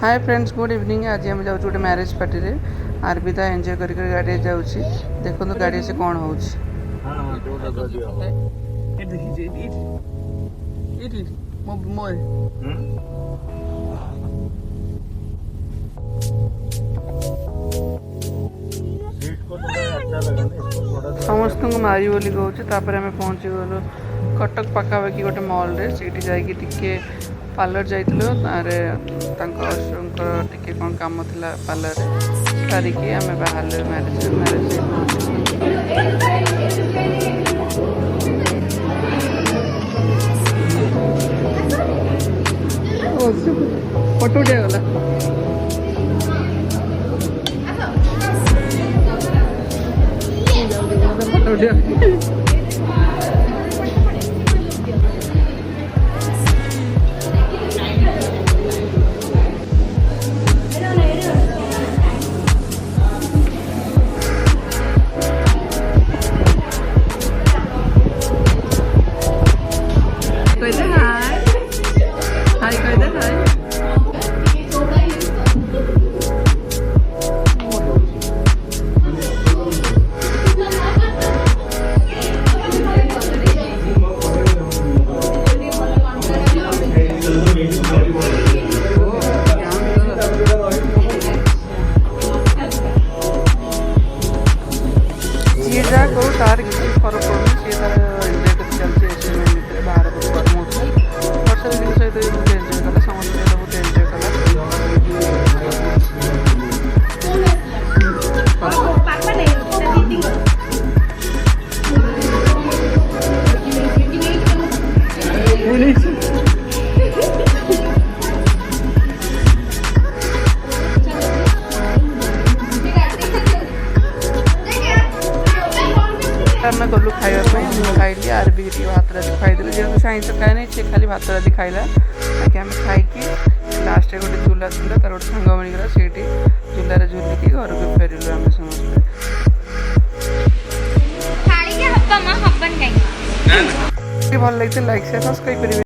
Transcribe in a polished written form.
Hi friends, good evening. आज आम जाऊँ गोटे मैरेज पार्टी रे आरबिदा एंजॉय कर गाड़ी जाऊँगी। देखो गाड़ी से कौन हो समस्त को मारी बोली कहूँ। आम पहुँची गलु कटक पखापाखि गोटे मॉल रे सीटी जाइए टिके पार्लर जाइलु टिके कौन काम थिला पार्लर रे सारिकी आम बाहर मैरेज फोटो उठागला फोटो उठा तार किसी फरक पड़ूनी सी तार एंजॉय कर चलती है बाहर वर्षा दिन सहित बहुत एंजॉय कला समस्त बहुत एंजॉय आम गलु खाइबा खाइली आरबी भात राति खाईदेलु जेहतु से आईस खाए ना सी खाली भात राति खाइला बाकी आम खाई लास्ट गोटे झूला था तार गोटे सांग मिलगला से झूलार झूलिकी घर को फेरिलु आम समस्त। भल लगे लाइक से सब्सक्राइब करेंगे।